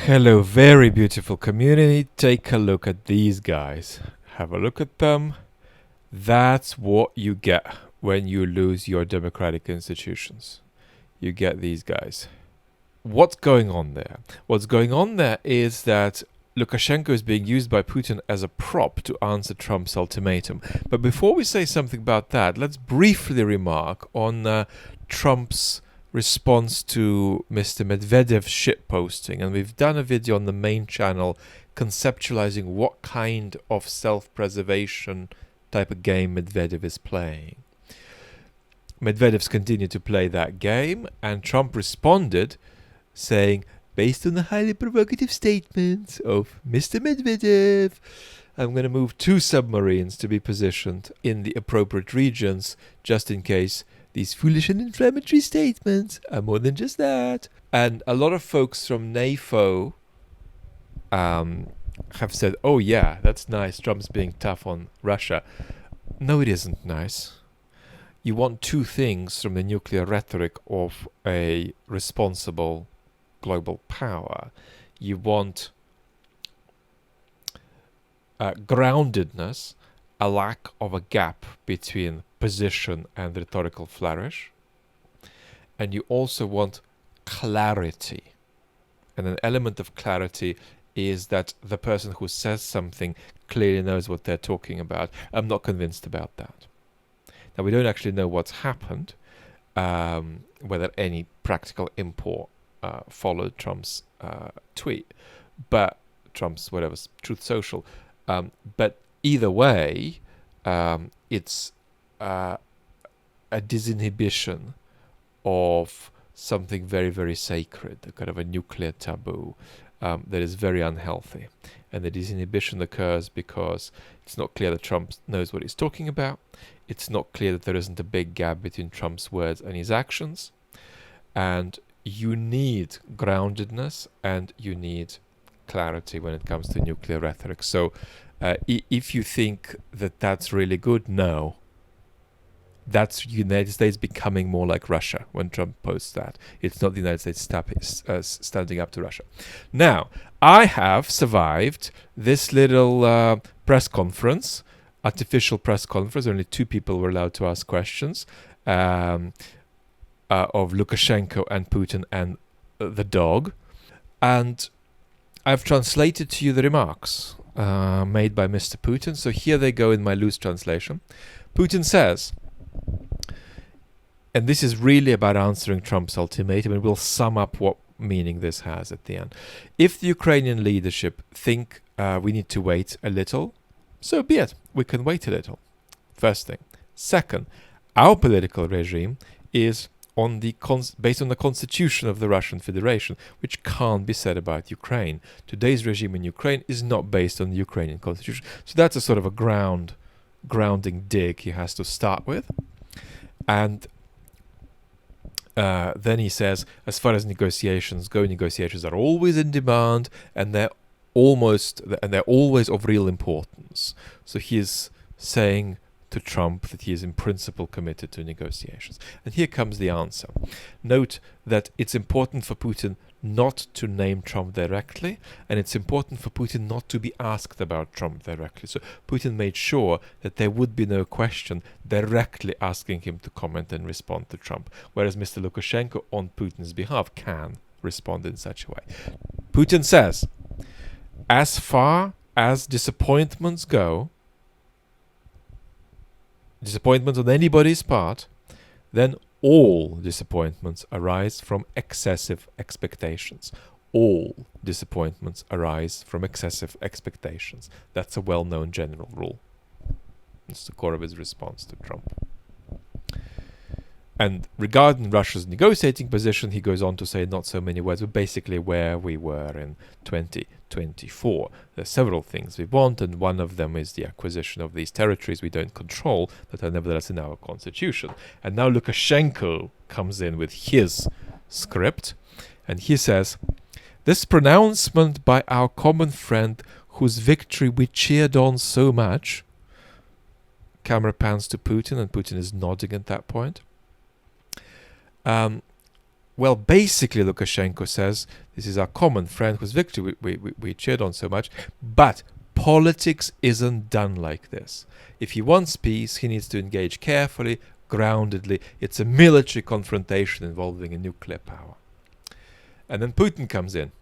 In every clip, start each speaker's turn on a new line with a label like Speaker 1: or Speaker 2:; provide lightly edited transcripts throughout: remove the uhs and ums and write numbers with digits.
Speaker 1: Hello, very beautiful community. Take a look at these guys. Have a look at them. That's what you get when you lose your democratic institutions. You get these guys. What's going on there? What's going on there is that Lukashenko is being used by Putin as a prop to answer Trump's ultimatum. But before we say something about that, let's briefly remark on Trump's response to Mr. Medvedev's shitposting. And we've done a video on the main channel conceptualizing what kind of self-preservation type of game Medvedev is playing. Medvedev's continued to play that game, and Trump responded saying, based on the highly provocative statements of Mr. Medvedev, I'm going to move 2 submarines to be positioned in the appropriate regions just in case these foolish and inflammatory statements are more than just that. And a lot of folks from NAFO have said, oh yeah, that's nice, Trump's being tough on Russia. No, it isn't nice. You want 2 things from the nuclear rhetoric of a responsible global power. You want groundedness, a lack of a gap between position and rhetorical flourish, and you also want clarity. And an element of clarity is that the person who says something clearly knows what they're talking about. I'm not convinced about that. Now, we don't actually know what's happened, whether any practical import followed Trump's tweet, but Trump's whatever, Truth Social. But either way, it's a disinhibition of something very, very sacred, a kind of a nuclear taboo that is very unhealthy. And the disinhibition occurs because it's not clear that Trump knows what he's talking about. It's not clear that there isn't a big gap between Trump's words and his actions. And you need groundedness and you need clarity when it comes to nuclear rhetoric. So if you think that that's really good, no. That's United States becoming more like Russia when Trump posts that. It's not the United States standing up to Russia. Now, I have survived this little press conference, artificial press conference. Only 2 people were allowed to ask questions of Lukashenko and Putin and the dog. And I've translated to you the remarks made by Mr. Putin. So here they go in my loose translation. Putin says, and this is really about answering Trump's ultimatum, and we'll sum up what meaning this has at the end. If the Ukrainian leadership think we need to wait a little, so be it. We can wait a little. First thing. Second, our political regime is based on the constitution of the Russian Federation, which can't be said about Ukraine. Today's regime in Ukraine is not based on the Ukrainian constitution. So that's a sort of a grounding dig he has to start with. And then he says, as far as negotiations go, negotiations are always in demand, and they're always of real importance. So he's saying to Trump that he is in principle committed to negotiations. And here comes the answer. Note that it's important for Putin not to name Trump directly, and it's important for Putin not to be asked about Trump directly. So Putin made sure that there would be no question directly asking him to comment and respond to Trump, whereas Mr. Lukashenko, on Putin's behalf, can respond in such a way. Putin says, as far as disappointments go, disappointments on anybody's part, then all disappointments arise from excessive expectations. All disappointments arise from excessive expectations. That's a well-known general rule. It's the core of his response to Trump. And regarding Russia's negotiating position, he goes on to say not so many words, but basically where we were in 2024. There are several things we want, and one of them is the acquisition of these territories we don't control, that are nevertheless in our constitution. And now Lukashenko comes in with his script, and he says, this pronouncement by our common friend whose victory we cheered on so much, camera pans to Putin, and Putin is nodding at that point, Well, basically, Lukashenko says, this is our common friend whose victory we cheered on so much, but politics isn't done like this. If he wants peace, he needs to engage carefully, groundedly. It's a military confrontation involving a nuclear power. And then Putin comes in.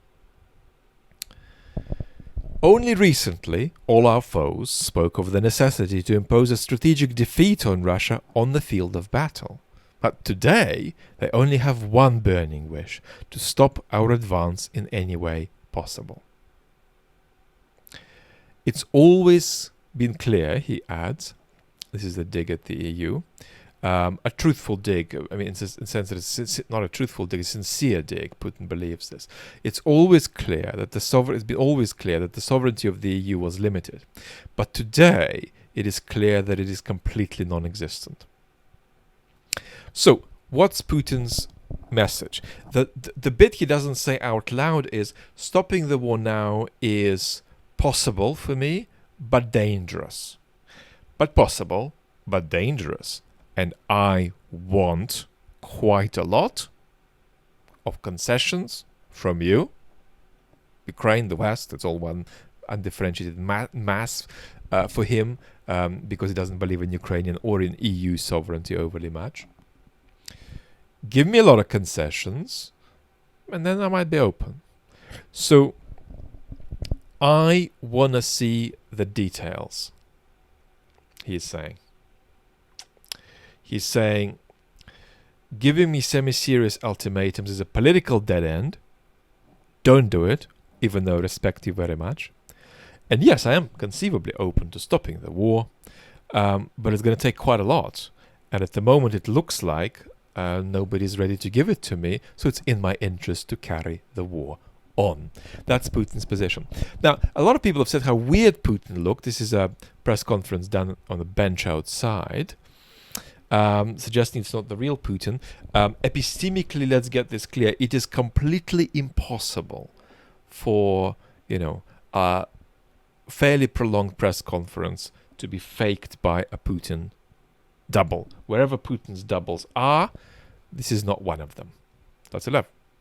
Speaker 1: Only recently, all our foes spoke of the necessity to impose a strategic defeat on Russia on the field of battle. But today, they only have one burning wish: to stop our advance in any way possible. It's always been clear, he adds, this is a dig at the EU, a truthful dig. I mean, in the sense that it's not a truthful dig, a sincere dig. Putin believes this. It's always clear that it's been always clear that the sovereignty of the EU was limited, but today it is clear that it is completely non-existent. So, what's Putin's message? The bit he doesn't say out loud is, stopping the war now is possible for me, but dangerous. But possible, but dangerous. And I want quite a lot of concessions from you. Ukraine, the West, it's all one undifferentiated mass for him, because he doesn't believe in Ukrainian or in EU sovereignty overly much. Give me a lot of concessions, and then I might be open. So, I want to see the details, he's saying. He's saying, giving me semi-serious ultimatums is a political dead end. Don't do it, even though I respect you very much. And yes, I am conceivably open to stopping the war, but it's going to take quite a lot. And at the moment it looks like nobody's ready to give it to me, so it's in my interest to carry the war on. That's Putin's position. Now, a lot of people have said how weird Putin looked. This is a press conference done on the bench outside, suggesting it's not the real Putin. Epistemically, let's get this clear. It is completely impossible for, a fairly prolonged press conference to be faked by a Putin double. Wherever Putin's doubles are, this is not one of them. That's 11.